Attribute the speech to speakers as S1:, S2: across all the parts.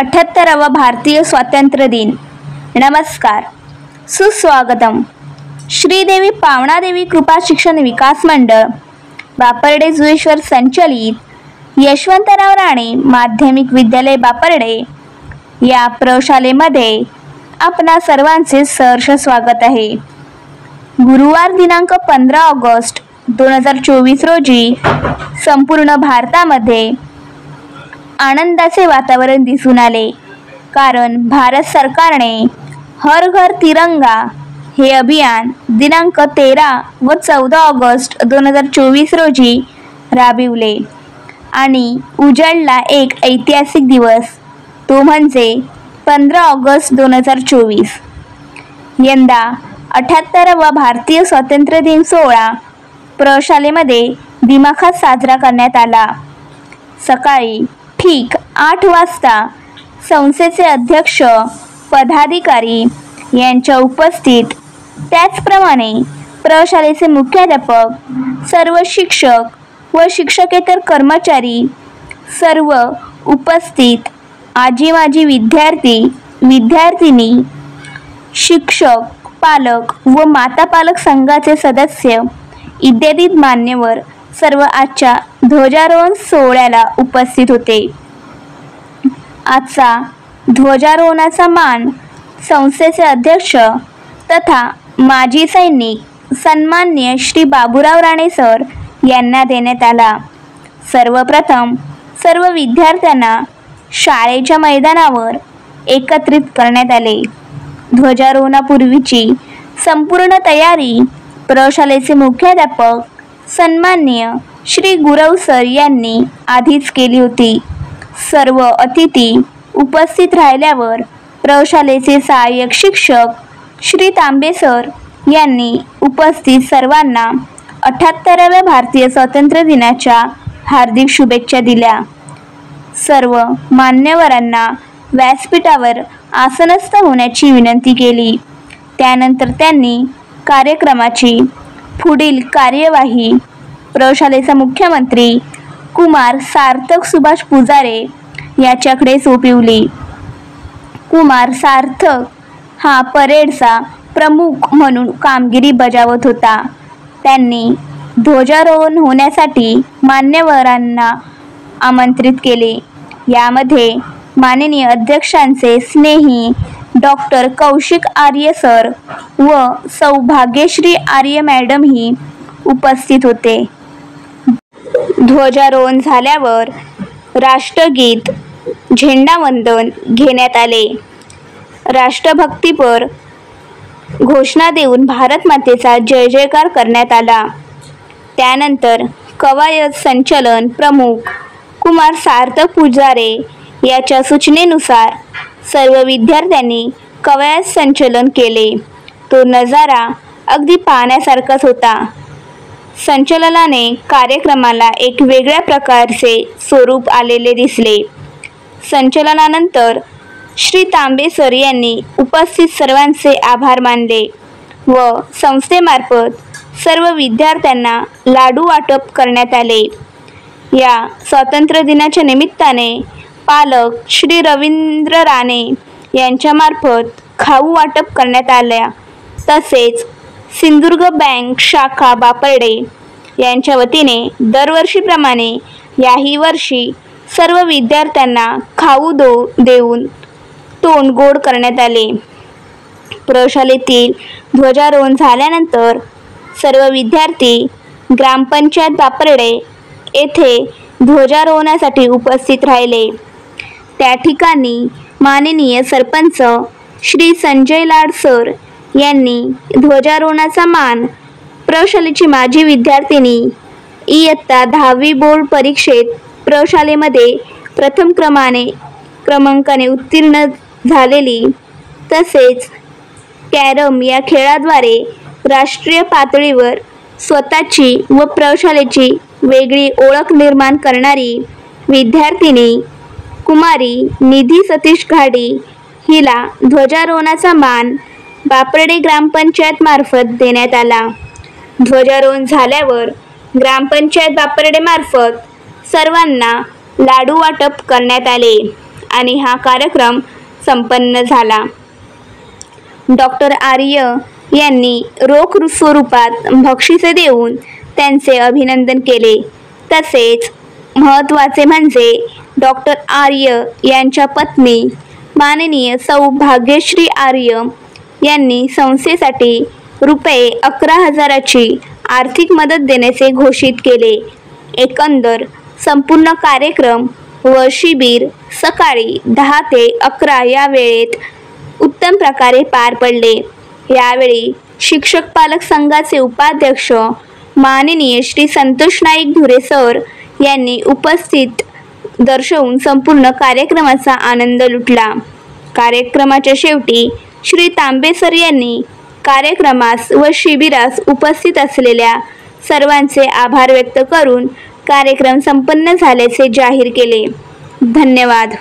S1: 78वा भारतीय स्वातंत्र्य दिन। नमस्कार, सुस्वागतम। श्रीदेवी पावणादेवी कृपा शिक्षण विकास मंडळ, बापर्डे जुळेश्वर संचलित यशवंतराव राणे माध्यमिक विद्यालय बापर्डे या प्रशालेमध्ये आपणा सर्वांचे सहर्ष स्वागत आहे। गुरुवार दिनांक 15 ऑगस्ट 2024 रोजी संपूर्ण भारतामध्ये आनंदाचे वातावरण दिसून आले, कारण भारत सरकारने हर घर तिरंगा हे अभियान दिनांक 13 व 14 ऑगस्ट 2024 रोजी राबविले आणि उजाडला एक ऐतिहासिक दिवस, तो म्हणजे 15 ऑगस्ट 2024। यंदा 78वा भारतीय स्वातंत्र्य दिन सोहळा प्रशालेमध्ये दिमाखात साजरा करण्यात आला। सकाळी ठीक 8 वाजता संस्थेचे अध्यक्ष, पदाधिकारी यांच्या उपस्थित, त्याचप्रमाणे प्रशालेचे मुख्याध्यापक, सर्व शिक्षक व शिक्षकेतर कर्मचारी, सर्व उपस्थित आजी माजी विद्यार्थी विद्यार्थिनी, शिक्षक, पालक व माता पालक संघाचे सदस्य इत्यादी मान्यवर सर्व आजच्या ध्वजारोहण सोहळ्याला उपस्थित होते। आजचा ध्वजारोहणाचा मान संस्थेचे अध्यक्ष तथा माजी सैनिक सन्माननीय श्री बाबूराव राणे सर यांना देण्यात आला। सर्वप्रथम सर्व विद्यार्थ्यांना शाळेच्या मैदानावर एकत्रित करण्यात आले। ध्वजारोहणापूर्वीची संपूर्ण तयारी प्रशालेचे मुख्याध्यापक सन्माननीय श्री गुरव सर यांनी आधीच केली होती। सर्व अतिथी उपस्थित राहिल्यावर प्रशालेचे सहाय्यक शिक्षक श्री तांबे सर यांनी उपस्थित सर्वांना 78व्या भारतीय स्वातंत्र्य दिनाच्या हार्दिक शुभेच्छा दिल्या। सर्व मान्यवरांना व्यासपीठावर आसनस्थ होण्याची विनंती केली। त्यानंतर त्यांनी कार्यक्रमाची पुढील कार्यवाही प्रशालेचा मुख्यमंत्री कुमार सार्थक सुभाष पुजारे याच्याकडे सोपविली। कुमार सार्थक हा परेडचा प्रमुख म्हणून कामगिरी बजावत होता। त्यांनी ध्वजारोहण होण्यासाठी मान्यवरांना आमंत्रित केले। यामध्ये माननीय अध्यक्षांचे स्नेही डॉक्टर कौशिक आर्य सर व सौभाग्यश्री आर्य मॅडम ही उपस्थित होते। ध्वजारोहण झाल्यावर राष्ट्रगीत, झेंडावंदन घेण्यात आले। राष्ट्रभक्तीपर घोषणा देऊन भारत मातेचा जय जयकार करण्यात आला। त्यानंतर कवायत संचलन प्रमुख कुमार सार्थक पुजारे याच्या सूचनेनुसार सर्व विद्यार्थ्यांनी कवायत संचलन केले। तो नजारा अगदी पाहण्यासारखाच होता। संचलनाने कार्यक्रमाला एक वेगळ्या प्रकारचे स्वरूप आलेले दिसले। संचलनानंतर श्री तांबे सर यांनी उपस्थित सर्वांचे आभार मानले व संस्थेमार्फत सर्व विद्यार्थ्यांना लाडू वाटप करण्यात आले। या स्वातंत्र्य दिनाच्या निमित्ताने पालक श्री रवींद्र राणे यांच्यामार्फत खाऊ वाटप करण्यात आल्या। तसेच सिंधुदुर्ग बँक शाखा बापर्डे यांच्या वतीने दरवर्षीप्रमाणे याही वर्षी सर्व विद्यार्थ्यांना खाऊ देऊन तोंड गोड करण्यात आले। प्रशालेतील ध्वजारोहण झाल्यानंतर सर्व विद्यार्थी ग्रामपंचायत बापर्डे येथे ध्वजारोहणासाठी उपस्थित राहिले। त्या ठिकाणी माननीय सरपंच श्री संजय लाड सर यांनी ध्वजारोहणाचा मान प्रशालेची माजी विद्यार्थिनी, इयत्ता 10वी बोर्ड परीक्षेत प्रशालेमध्ये प्रथम क्रमांकाने उत्तीर्ण झालेली, तसेच कॅरम या खेळाद्वारे राष्ट्रीय पातळीवर स्वतःची व प्रशालेची वेगळी ओळख निर्माण करणारी विद्यार्थिनी कुमारी निधी सतीश घाडी हिला ध्वजारोहणाचा मान बापर्डे ग्रामपंचायत मार्फत देण्यात आला। ध्वजारोहण झाल्यावर ग्रामपंचायत बापर्डे मार्फत सर्वांना लाडू वाटप करण्यात आले आणि हा कार्यक्रम संपन्न झाला. डॉक्टर आर्य यांनी रोख स्वरूपात बक्षिसे देऊन त्यांचे अभिनंदन केले. तसेच महत्त्वाचे म्हणजे डॉक्टर आर्य यांच्या पत्नी माननीय सौ भाग्यश्री आर्य यांनी संस्थेसाठी ₹11,000ची आर्थिक मदत देण्याचे घोषित केले. एकंदर संपूर्ण कार्यक्रम व शिबिर सकाळी 10 ते 11 या वेळेत उत्तम प्रकारे पार पडले. यावेळी शिक्षक पालक संघाचे उपाध्यक्ष माननीय श्री संतोष नाईक धुरे सर यांनी उपस्थित दर्शवून संपूर्ण कार्यक्रमाचा आनंद लुटला. कार्यक्रमाच्या शेवटी श्री तांबे सर यांनी कार्यक्रमास व शिबिरास उपस्थित असलेल्या सर्वांचे आभार व्यक्त करून कार्यक्रम संपन्न झाल्याचे जाहीर केले. धन्यवाद.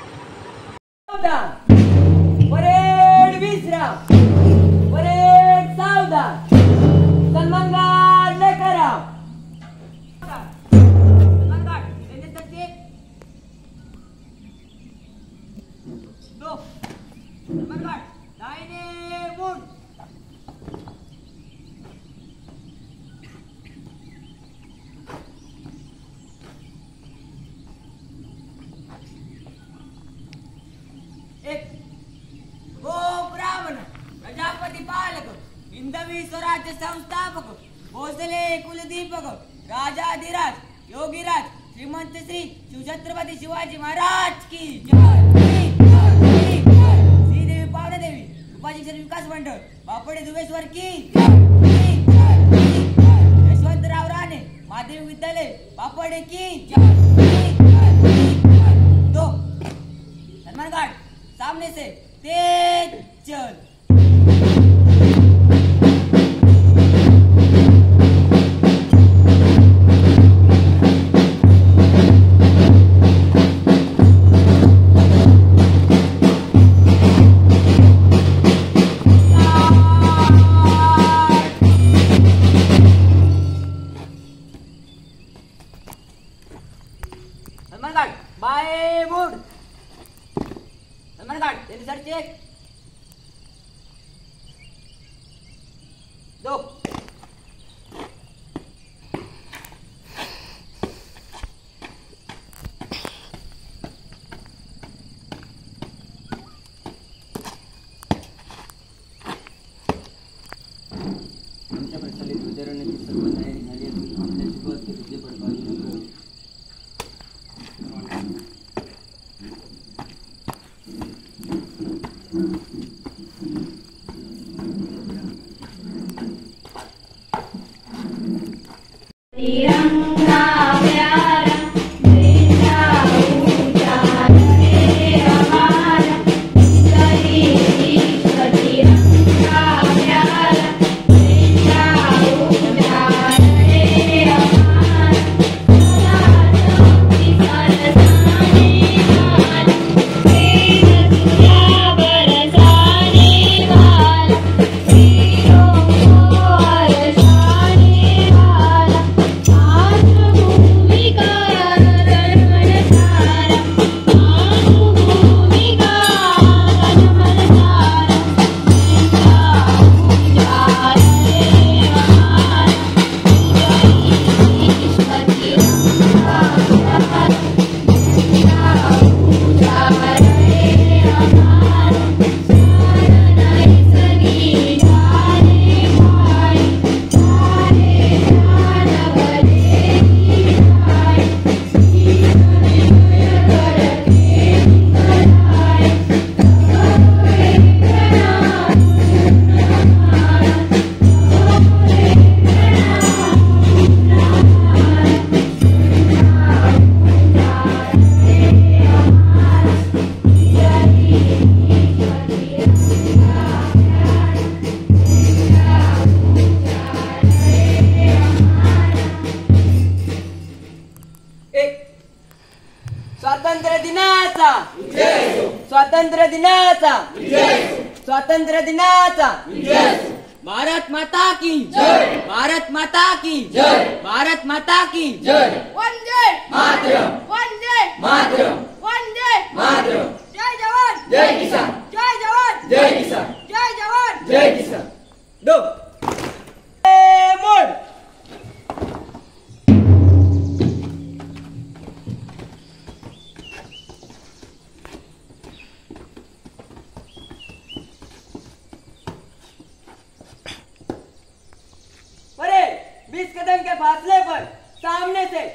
S2: हिंदवी स्वराज्य संस्थापक भोसले कुलदीपक राजाधिराज योगीराज श्रीमंत श्री शिवछत्रपती शिवाजी महाराज की जय. श्रीदेवी पावनादेवी उपाशिक्षण विकास मंडळ बापडे दुबेश्वर की यशवंतराव राणे माध्यमिक विद्यालय बापडे की दो सलमान घाट सामने से तेज चल. सलमान घाट बाय मूड. सलमान घाट सर चेक दो. आमच्या प्रचलित वितरणाची सर्व तयारी झाली असून आपल्या सुरुवात पडकावली.
S3: तिरंगा प्यारा
S2: स्वातंत्र्य दिनाचा भारत माता की जय. भारत माता की जय. भारत माता की जय.
S3: वंदे
S2: मातरम.
S3: वंदे
S2: मातरम.
S3: वंदे
S2: मातरम.
S3: जय
S2: फासले पर सामने से